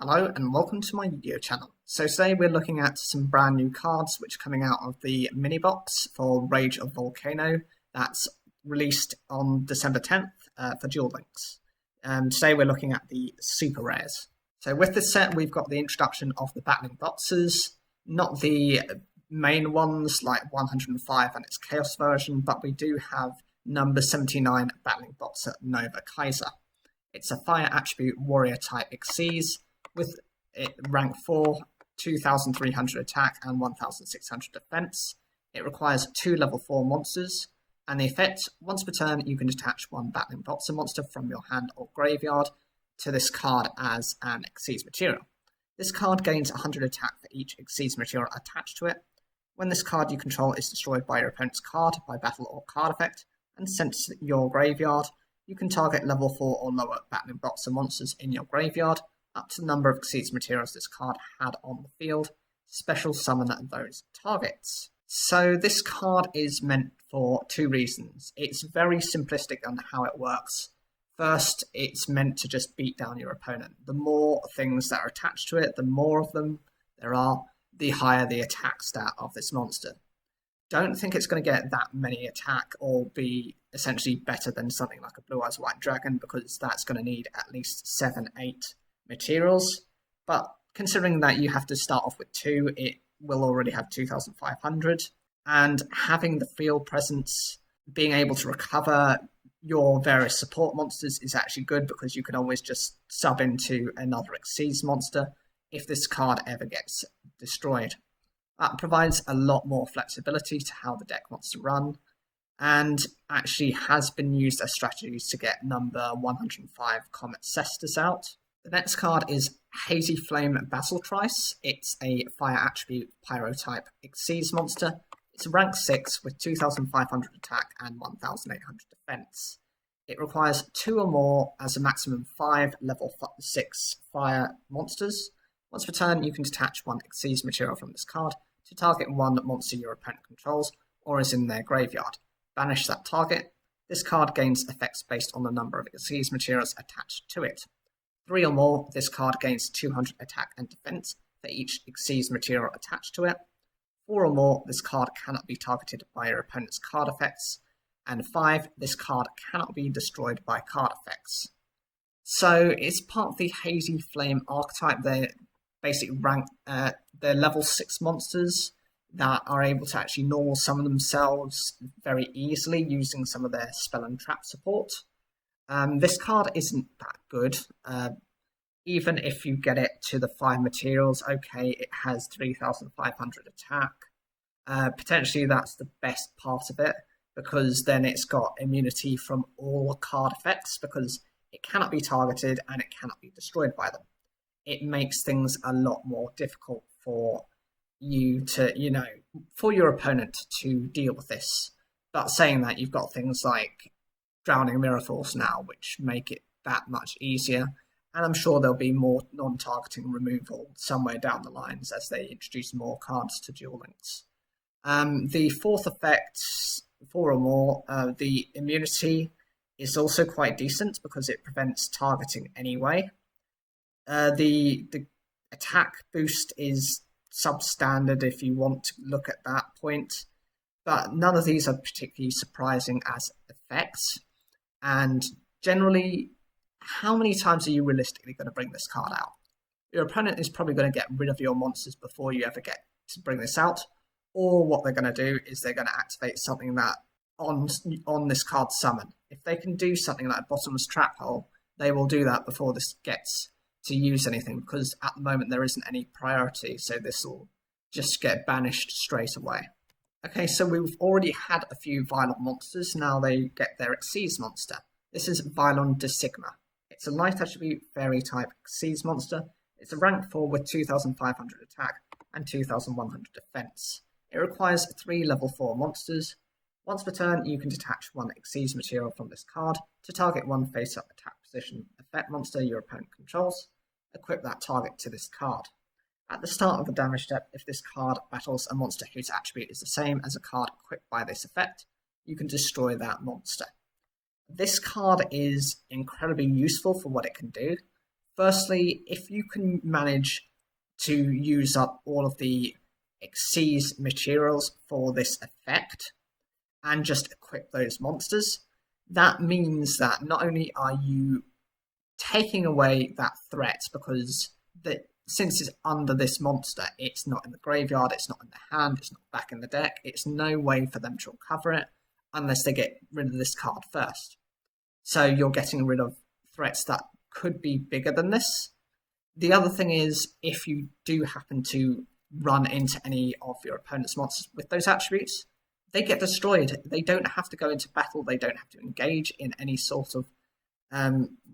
Hello and welcome to my Yu-Gi-Oh channel. So today we're looking at some brand new cards which are coming out of the mini box for Rage of Volcano that's released on December 10th for Duel Links. Today we're looking at the super rares. So with this set we've got the introduction of the battling boxes, not the main ones like 105 and its Chaos version, but we do have number 79 battling boxer Nova Kaiser. It's a fire attribute warrior type Xyz with rank 4, 2300 attack and 1600 defense. It requires 2 level 4 monsters, and the effect, once per turn you can attach one battling boxer monster from your hand or graveyard to this card as an Xyz material. This card gains 100 attack for each Xyz material attached to it. When this card you control is destroyed by your opponent's card by battle or card effect and sent to your graveyard, you can target level 4 or lower battling boxer monsters in your graveyard up to the number of Xyz materials this card had on the field. Special summon those targets. So this card is meant for 2 reasons. It's very simplistic on how it works. First, it's meant to just beat down your opponent. The more things that are attached to it, the more of them there are, the higher the attack stat of this monster. Don't think it's going to get that many attack or be essentially better than something like a Blue Eyes White Dragon, because that's going to need at least 7, 8 materials. But considering that you have to start off with 2, it will already have 2500, and having the field presence, being able to recover your various support monsters is actually good, because you can always just sub into another Xyz monster if this card ever gets destroyed. That provides a lot more flexibility to how the deck wants to run, and actually has been used as strategies to get number 105 Comet Cestus out. The next card is Hazy Flame Basiltrice. It's a fire attribute pyro type Xyz monster. It's rank 6 with 2500 attack and 1800 defense. It requires 2 or more as a maximum 5 level 6 fire monsters. Once per turn, you can detach one Xyz material from this card to target one monster your opponent controls or is in their graveyard. Banish that target. This card gains effects based on the number of Xyz materials attached to it. 3 or more, this card gains 200 attack and defense for each Xyz material attached to it. 4 or more, this card cannot be targeted by your opponent's card effects. And 5, this card cannot be destroyed by card effects. So it's part of the Hazy Flame archetype. They're basically they're level 6 monsters that are able to actually normal summon themselves very easily using some of their spell and trap support. This card isn't that good. Even if you get it to the 5 materials, okay, it has 3500 attack. Potentially that's the best part of it, because then it's got immunity from all card effects, because it cannot be targeted and it cannot be destroyed by them. It makes things a lot more difficult for you to, for your opponent to deal with this. But saying that, you've got things like Drowning Mirror Force now, which make it that much easier. And I'm sure there'll be more non-targeting removal somewhere down the lines as they introduce more cards to Duel Links. The 4th effect, 4 or more, the immunity is also quite decent because it prevents targeting anyway. The attack boost is substandard if you want to look at that point, but none of these are particularly surprising as effects. And generally, how many times are you realistically going to bring this card out? Your opponent is probably going to get rid of your monsters before you ever get to bring this out, or what they're going to do is they're going to activate something that on this card's summon. If they can do something like Bottomless Trap Hole, they will do that before this gets to use anything, because at the moment there isn't any priority, so this will just get banished straight away. Okay, so we've already had a few Violent monsters, now they get their Xyz monster. This is Vylon de Sigma. It's a light attribute fairy type Xyz monster. It's a rank 4 with 2500 attack and 2100 defense. It requires 3 level 4 monsters. Once per turn, you can detach one Xyz material from this card to target one face-up attack position effect monster your opponent controls. Equip that target to this card. At the start of the damage step, if this card battles a monster whose attribute is the same as a card equipped by this effect, you can destroy that monster. This card is incredibly useful for what it can do. Firstly, if you can manage to use up all of the Xyz materials for this effect and just equip those monsters, that means that not only are you taking away that threat, because since it's under this monster, it's not in the graveyard, it's not in the hand, it's not back in the deck, it's no way for them to recover it unless they get rid of this card first. So you're getting rid of threats that could be bigger than this. The other thing is, if you do happen to run into any of your opponent's monsters with those attributes, they get destroyed. They don't have to go into battle, they don't have to engage in any sort of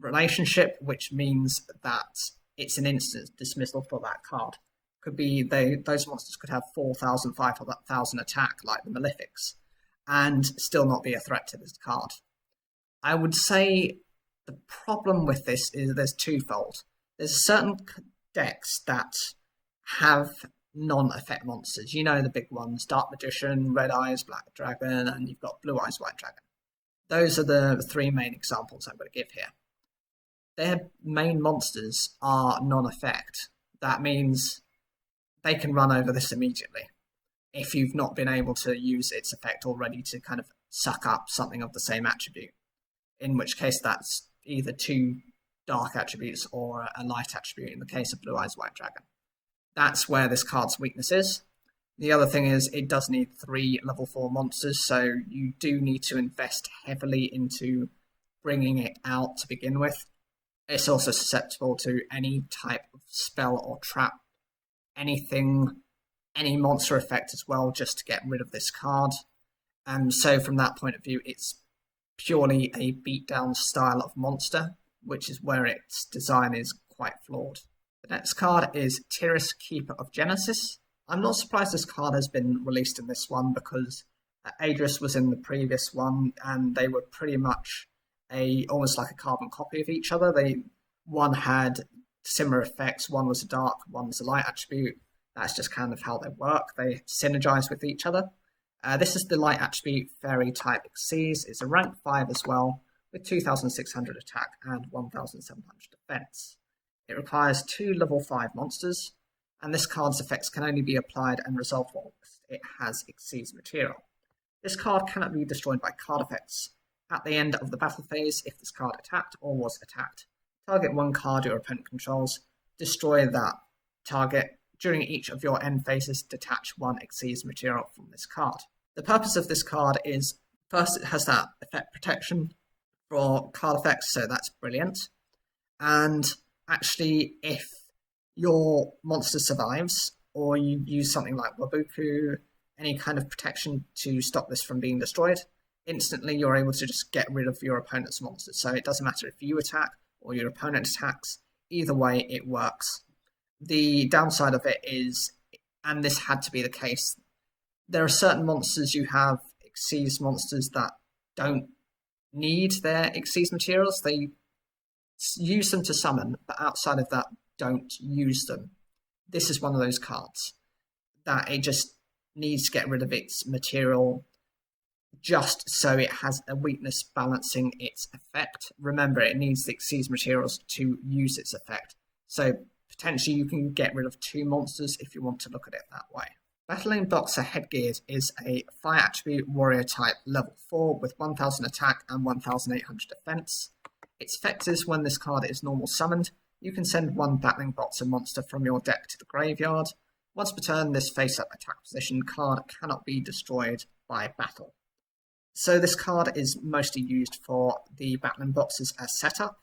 relationship, which means that it's an instant dismissal for that card. Could be those monsters could have 4,000, 5,000 attack, like the Malefics, and still not be a threat to this card. I would say the problem with this is there's twofold. There's certain decks that have non-effect monsters. You know the big ones, Dark Magician, Red Eyes, Black Dragon, and you've got Blue Eyes, White Dragon. Those are the three main examples I'm going to give here. Their main monsters are non-effect. That means they can run over this immediately if you've not been able to use its effect already to kind of suck up something of the same attribute, in which case that's either two dark attributes or a light attribute in the case of Blue Eyes White Dragon. That's where this card's weakness is. The other thing is it does need 3 level 4 monsters, so you do need to invest heavily into bringing it out to begin with. It's also susceptible to any type of spell or trap, anything, any monster effect as well, just to get rid of this card. So from that point of view, it's purely a beatdown style of monster, which is where its design is quite flawed. The next card is Tiras, Keeper of Genesis. I'm not surprised this card has been released in this one, because Headgears was in the previous one, and they were pretty much almost like a carbon copy of each other. One had similar effects, one was a dark, one was a light attribute. That's just kind of how they work. They synergize with each other. This is the light attribute Fairy type Xyz. It's a rank 5 as well, with 2,600 attack and 1,700 defense. It requires 2 level 5 monsters, and this card's effects can only be applied and resolved whilst it has Xyz material. This card cannot be destroyed by card effects. At the end of the battle phase, if this card attacked or was attacked, target one card your opponent controls, destroy that target. During each of your end phases, detach 1 Xyz material from this card. The purpose of this card is, first, it has that effect protection for card effects, so that's brilliant. And actually, if your monster survives, or you use something like Wabuku, any kind of protection to stop this from being destroyed, instantly you're able to just get rid of your opponent's monsters. So it doesn't matter if you attack or your opponent attacks, either way it works. The downside of it is, and this had to be the case, there are certain monsters you have, Xyz monsters, that don't need their Xyz materials. They use them to summon, but outside of that, don't use them. This is one of those cards that it just needs to get rid of its material just so it has a weakness balancing its effect. Remember, it needs the Xyz materials to use its effect. So potentially you can get rid of 2 monsters if you want to look at it that way. Battling Boxer Headgears is a fire attribute warrior type level 4 with 1,000 attack and 1,800 defense. Its effect is when this card is normal summoned, you can send 1 Battling Boxer monster from your deck to the graveyard. Once per turn, this face-up attack position card cannot be destroyed by battle. So this card is mostly used for the Battling Boxers as setup.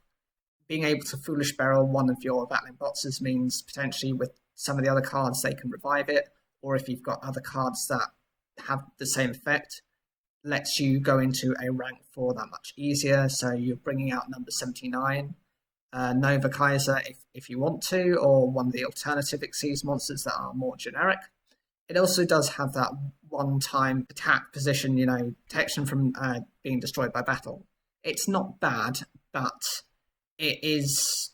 Being able to Foolish Barrel one of your Battling Boxers means potentially with some of the other cards they can revive it, or if you've got other cards that have the same effect, lets you go into a rank 4 that much easier. So you're bringing out number 79, Nova Kaiser if you want to, or one of the alternative Xyz monsters that are more generic. It also does have that one-time attack position, protection from being destroyed by battle. It's not bad, but it is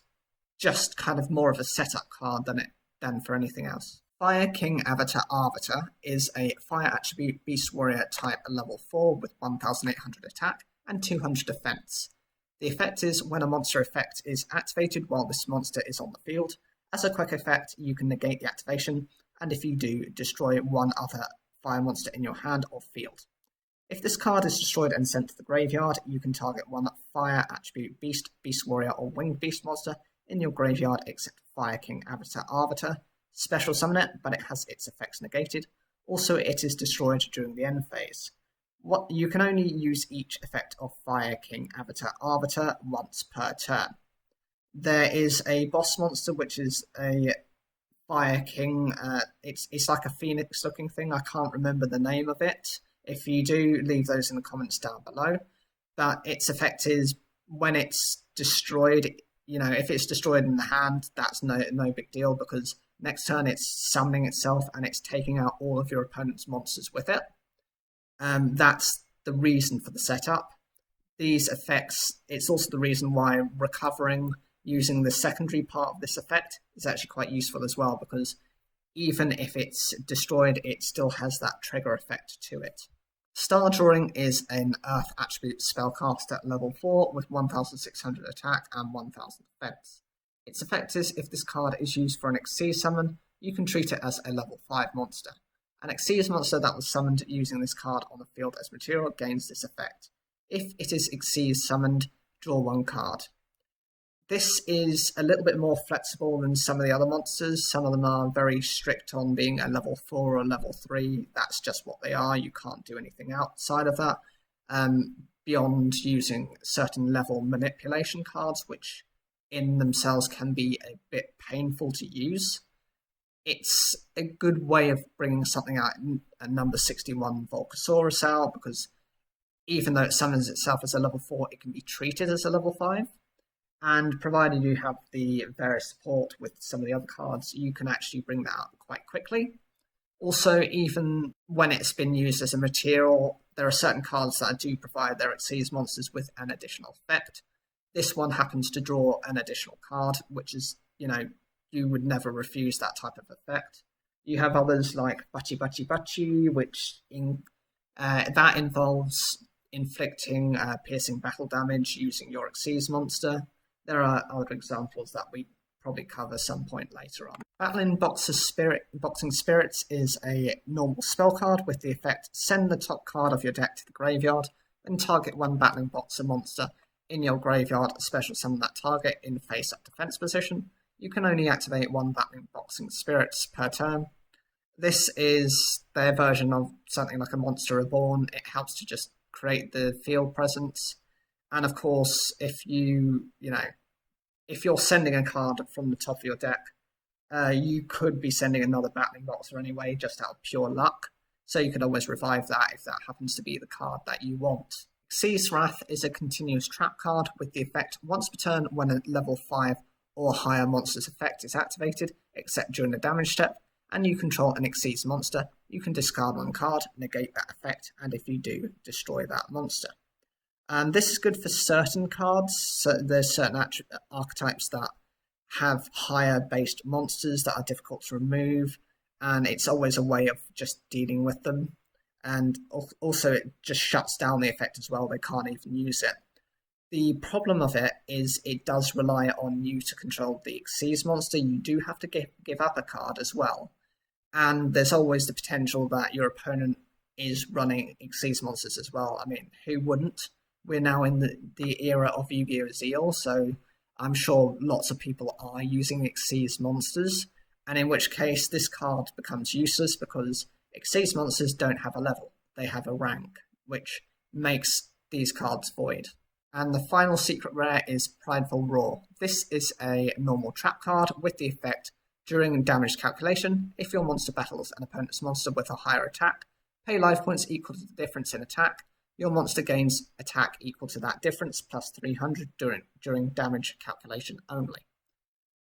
just kind of more of a setup card than for anything else. Fire King Avatar Arbiter is a fire attribute beast warrior type level 4 with 1,800 attack and 200 defense. The effect is when a monster effect is activated while this monster is on the field. As a quick effect, you can negate the activation, and if you do, destroy one other fire monster in your hand or field. If this card is destroyed and sent to the graveyard, you can target one fire attribute beast, beast warrior, or winged beast monster in your graveyard except Fire King Avatar Arbiter. Special summon it, but it has its effects negated. Also, it is destroyed during the end phase. You can only use each effect of Fire King Avatar Arbiter once per turn. There is a boss monster which is a Fire King. It's like a phoenix looking thing. I can't remember the name of it. If you do, leave those in the comments down below. But its effect is when it's destroyed, if it's destroyed in the hand, that's no big deal, because next turn it's summoning itself and it's taking out all of your opponent's monsters with it. That's the reason for the setup. These effects, it's also the reason why recovering using the secondary part of this effect is actually quite useful as well, because even if it's destroyed, it still has that trigger effect to it. Star Drawing is an Earth attribute spellcast at level 4 with 1600 attack and 1000 defense. Its effect is if this card is used for an Xyz summon, you can treat it as a level 5 monster. An Xyz monster that was summoned using this card on the field as material gains this effect. If it is Xyz summoned, draw one card. This is a little bit more flexible than some of the other monsters. Some of them are very strict on being a level 4 or level 3. That's just what they are. You can't do anything outside of that. Beyond using certain level manipulation cards, which in themselves can be a bit painful to use. It's a good way of bringing something out, a number 61 Volcasaurus out, because even though it summons itself as a level 4, it can be treated as a level 5. And provided you have the various support with some of the other cards, you can actually bring that up quite quickly. Also, even when it's been used as a material, there are certain cards that do provide their Xyz monsters with an additional effect. This one happens to draw an additional card, which is, you would never refuse that type of effect. You have others like Bachi Bachi Bachi, which that involves inflicting piercing battle damage using your Xyz monster. There are other examples that we probably cover some point later on. Battling Boxing Spirits is a normal spell card with the effect send the top card of your deck to the graveyard and target one Battling Boxer monster in your graveyard, special summon that target in face-up defense position. You can only activate one Battling Boxing Spirits per turn. This is their version of something like a Monster Reborn. It helps to just create the field presence. And of course, if you're sending a card from the top of your deck, you could be sending another Battling Boxer anyway, just out of pure luck. So you could always revive that if that happens to be the card that you want. Xyz Wrath is a continuous trap card with the effect once per turn when a level 5 or higher monster's effect is activated, except during the damage step, and you control an Xyz monster. You can discard one card, negate that effect, and if you do, destroy that monster. This is good for certain cards. So there's certain archetypes that have higher based monsters that are difficult to remove, and it's always a way of just dealing with them. And also it just shuts down the effect as well. They can't even use it. The problem of it is it does rely on you to control the Xyz monster. You do have to give up a card as well. And there's always the potential that your opponent is running Xyz monsters as well. I mean, who wouldn't? We're now in the era of Yu-Gi-Oh! Zeal, so I'm sure lots of people are using Xyz monsters, and in which case this card becomes useless because Xyz monsters don't have a level, they have a rank, which makes these cards void. And the final secret rare is Prideful Raw. This is a normal trap card with the effect during damage calculation, if your monster battles an opponent's monster with a higher attack, pay life points equal to the difference in attack. Your monster gains attack equal to that difference plus 300 during damage calculation only.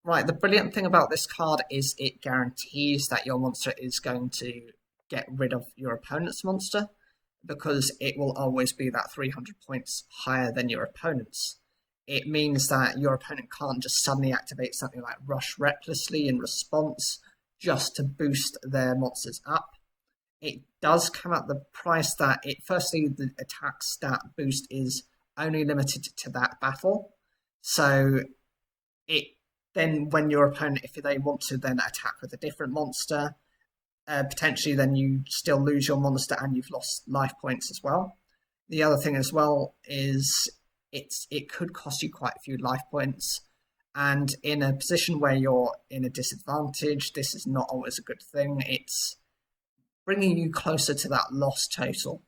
Right, the brilliant thing about this card is it guarantees that your monster is going to get rid of your opponent's monster, because it will always be that 300 points higher than your opponent's. It means that your opponent can't just suddenly activate something like Rush Recklessly in response just to boost their monsters up. It does come at the price that firstly, the attack stat boost is only limited to that battle. So it then, when your opponent, if they want to then attack with a different monster, potentially then you still lose your monster and you've lost life points as well. The other thing as well is it could cost you quite a few life points. And in a position where you're in a disadvantage, this is not always a good thing. It's bringing you closer to that loss total.